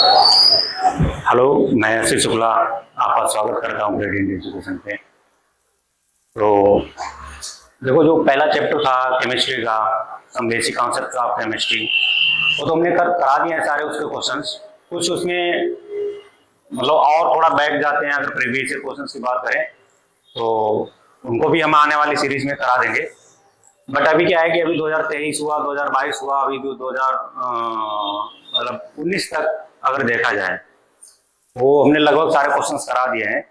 Hello, मैं आशीष शुक्ला आपका स्वागत करता हूँ ग्रेडियंट एजुकेशन पे। तो देखो, जो पहला चैप्टर था केमिस्ट्री का, some basic concept of chemistry, वो तो हमने करा दिए हैं सारे उसके क्वेश्चंस। कुछ उसमें मतलब और थोड़ा बैठ जाते हैं, अगर प्रीवियस क्वेश्चंस की बात करें तो उनको भी हम आने वाली सीरीज में करा देंगे। बट अभी क्या है कि अभी 2023 हुआ, 2022 हुआ, अभी 2019 तक अगर देखा जाए वो हमने लगभग सारे क्वेश्चंस करा दिए हैं,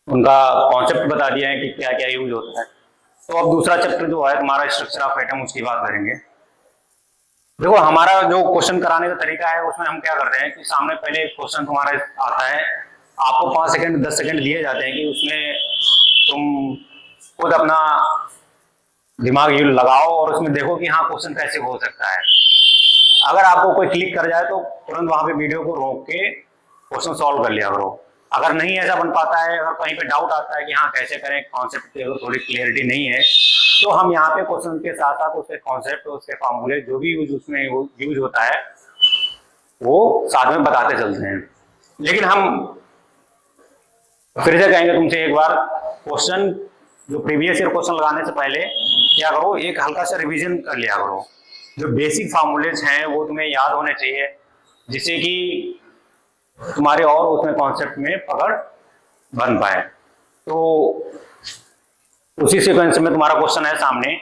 उनका कॉन्सेप्ट बता दिया है कि क्या क्या यूज होता है। तो अब दूसरा चैप्टर जो है हमारा स्ट्रक्चर ऑफ एटम, उसकी बात करेंगे। देखो, हमारा जो क्वेश्चन कराने का तरीका है उसमें हम क्या करते हैं कि सामने पहले क्वेश्चन तुम्हारा आता है, आपको 5 सेकंड 10 सेकंड दिए जाते हैं कि उसमें तुम खुद अपना दिमाग यूज लगाओ और उसमें देखो कि हाँ क्वेश्चन कैसे हो सकता है। अगर आपको कोई क्लिक कर जाए तो तुरंत वहां पे वीडियो को रोक के क्वेश्चन सॉल्व कर लिया करो। अगर नहीं ऐसा बन पाता है, अगर कहीं पे डाउट आता है कि हाँ कैसे करें, कॉन्सेप्ट की अगर थोड़ी क्लियरिटी नहीं है, तो हम यहाँ पे क्वेश्चन के साथ साथ उसके कॉन्सेप्ट, उसके फॉर्मूले, जो भी यूज उसमें यूज होता है वो साथ में बताते चलते हैं। लेकिन हम फिर से कहेंगे तुमसे एक बार, क्वेश्चन जो प्रीवियस ईयर क्वेश्चन लगाने से पहले क्या करो, एक हल्का सा रिवीजन कर लिया करो। जो बेसिक फॉर्मूलेज हैं वो तुम्हें याद होने चाहिए, जिससे कि तुम्हारे और उसमें कॉन्सेप्ट में पकड़ बन पाए। तो उसी सीक्वेंस में तुम्हारा क्वेश्चन है सामने।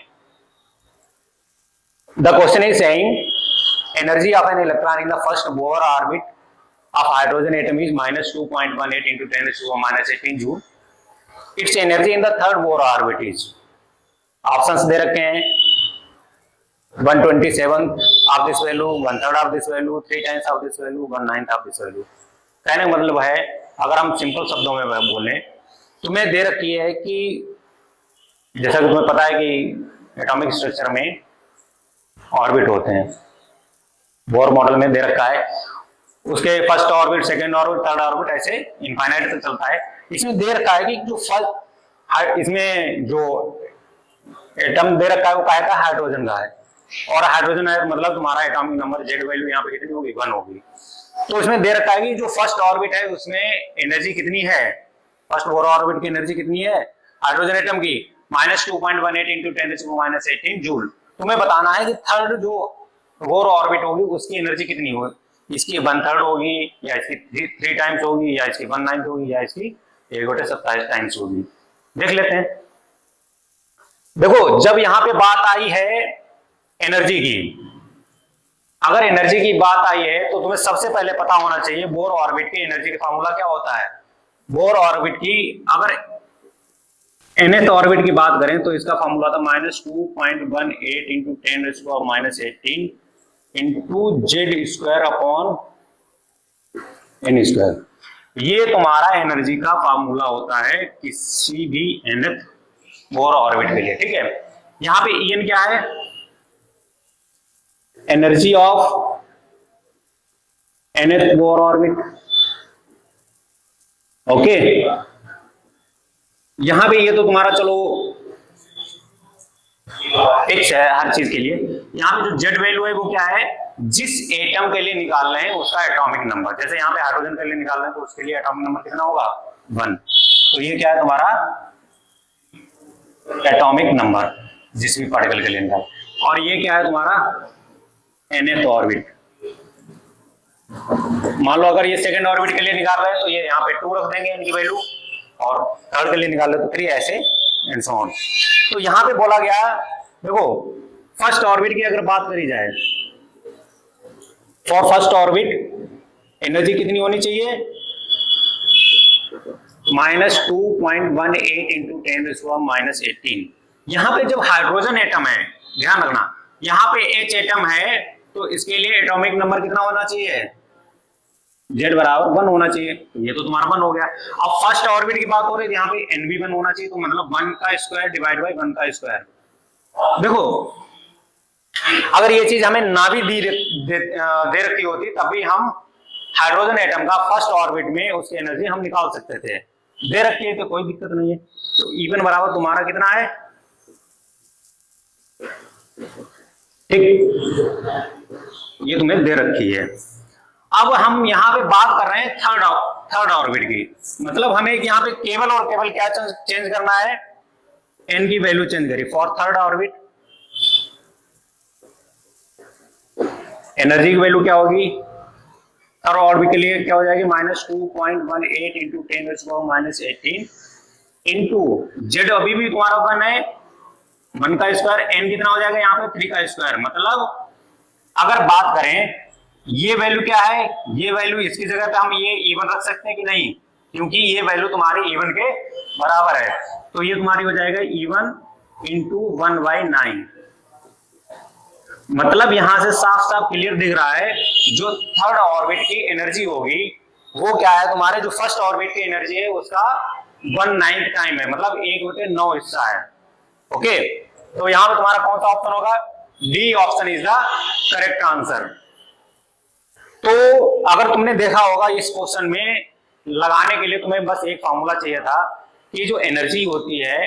The question is saying energy of an electron in the first Bohr orbit of hydrogen atom is -2.18 into 10⁻⁻18 joule. Its energy in the third Bohr orbit is, options दे रखे हैं, 1/27 of this value, 1/3 of this value, 3 times of this value, 1/9 of this value. कहने का मतलब है, अगर हम simple शब्दों में बोलें, तुम्हें दे रखी है कि जैसा कि तुम्हें पता है कि एटॉमिक स्ट्रक्चर में ऑर्बिट होते हैं, बोर मॉडल में दे रखा है, उसके first orbit, second orbit, third orbit, ऐसे इनफाइनाइट तक चलता है। इसमें दे रखा है कि जो फर्स्ट, इसमें जो एटम दे रखा है वो क्या का, हाइड्रोजन का है, और हाइड्रोजन है मतलब तुम्हारा एटॉमिक नंबर जेड वैल्यू यहाँ पे कितनी होगी, 1 होगी। तो इसमें दे रखा है कि जो फर्स्ट ऑर्बिट है उसमें एनर्जी कितनी है, फर्स्ट बोर ऑर्बिट की एनर्जी कितनी है हाइड्रोजन एटम की, -2.18 into 10⁻⁻18 जूल। तुम्हें बताना है कि थर्ड जो बोर ऑर्बिट होगी उसकी एनर्जी कितनी होगी, इसकी 1/3 होगी, या इसकी 3 times होगी, या इसकी 1/9 होगी, या इसकी 1/27 times होगी। देख लेते हैं। देखो, जब यहां पे बात आई है एनर्जी की, अगर एनर्जी की बात आई है तो तुम्हें सबसे पहले पता होना चाहिए बोर ऑर्बिट की एनर्जी का फार्मूला क्या होता है। बोर ऑर्बिट की अगर nth ऑर्बिट की बात करें तो इसका फार्मूला था -2.18 into 10⁻⁻18 into z² upon n²। ये तुम्हारा एनर्जी का फार्मूला होता है किसी भी nth बोर ऑर्बिट के लिए, ठीक है। यहां पे En क्या है, energy of nth Bohr orbit, okay. यहां पे ये तो तुम्हारा चलो फिक्स है हर चीज के लिए। यहां पे जो जेड वैल्यू है वो क्या है, जिस एटम के लिए निकाल रहे हैं उसका एटॉमिक नंबर। जैसे यहां पे हाइड्रोजन के लिए निकाल रहे हैं तो उसके लिए एटॉमिक नंबर कितना होगा, 1। तो ये क्या है तुम्हारा एटॉमिक नंबर जिस भी पार्टिकल के लिए निकाल, और ये क्या है तुम्हारा nth ऑर्बिट। मान लो अगर ये सेकंड ऑर्बिट के लिए निकाल रहे हैं तो ये यहाँ पे 2 रख देंगे इनकी वैल्यू, और थर्ड के लिए निकाल रहे तो 3, ऐसे एंड सो ऑन। तो यहाँ पे बोला गया, देखो फर्स्ट ऑर्बिट की अगर बात करी जाए, फॉर फर्स्ट ऑर्बिट एनर्जी कितनी होनी चाहिए, -2.18 into 10⁻⁻18। यहाँ पे जब हाइड्रोजन एटम है, ध्यान रखना, यहाँ पे H एटम है तो इसके लिए एटॉमिक नंबर कितना होना चाहिए, Z बराबर 1 होना चाहिए। ये तो तुम्हारा 1 हो गया। अब फर्स्ट ऑर्बिट की बात हो रही है, यहाँ पे n भी 1 होना चाहिए, तो मतलब 1 का स्क्वायर डिवाइड बाय 1 का स्क्वायर। देखो, अगर ये चीज हमें ना भी दे रखी होती तब भी हम हाइड्रोजन एटम का फर्स्ट ऑर्बिट में उसकी एनर्जी हम निकाल सकते थे। दे रखी है तो कोई दिक्कत नहीं है। तो E1 बराबर तुम्हारा कितना है, ठीक, ये तुम्हें दे रखी है। अब हम यहाँ पे बात कर रहे हैं थर्ड ऑर्बिट की, मतलब हमें यहाँ पे केवल और केवल क्या चेंज करना है, n की वैल्यू चेंज करी फॉर थर्ड ऑर्बिट। एनर्जी की वैल्यू क्या होगी थर्ड ऑर्बिट के लिए, क्या हो जाएगी -2.18 इंटू 10⁻18 इंटू जेड अभी भी तुम्हारा 1 है, 1 का स्क्वायर, n कितना हो जाएगा यहाँ पे 3 का स्क्वायर। मतलब अगर बात करें ये वैल्यू क्या है, ये वैल्यू इसकी जगह पे हम ये इवन रख सकते हैं कि नहीं, क्योंकि ये वैल्यू तुम्हारी इवन के बराबर है, तो ये तुम्हारी हो जाएगा इवन इंटू 1/9। मतलब यहां से साफ साफ क्लियर दिख रहा है जो थर्ड ऑर्बिट की एनर्जी होगी वो क्या है, तुम्हारे जो फर्स्ट ऑर्बिट की एनर्जी है उसका 1/9 टाइम है, मतलब 1/9 हिस्सा है। ओके, तो यहां पे तुम्हारा कौन सा ऑप्शन होगा, D option is the correct answer. तो अगर तुमने देखा होगा इस क्वेश्चन में लगाने के लिए तुम्हें बस एक फॉर्मूला चाहिए था कि जो एनर्जी होती है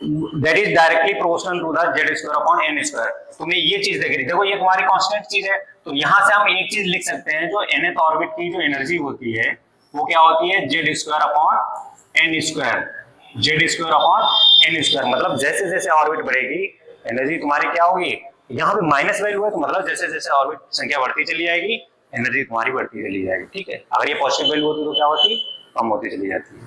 that is directly proportional to the Z square upon N square. तुमने ये चीज देखी थी, देखो ये तुम्हारी कांस्टेंट चीज है, तो यहां से हम एक चीज लिख सकते हैं, जो nth ऑर्बिट की जो एनर्जी होती है वो क्या होती है, Z square upon N square, Z square upon N square. मतलब जैसे जैसे ऑर्बिट बढ़ेगी एनर्जी तुम्हारी क्या होगी, यहाँ पे माइनस वैल्यू है तो मतलब जैसे जैसे ऑर्बिट संख्या बढ़ती चली जाएगी एनर्जी तुम्हारी बढ़ती चली जाएगी। ठीक है, अगर ये पॉजिटिव वैल्यू होती तो क्या होती, कम होती चली जाती है।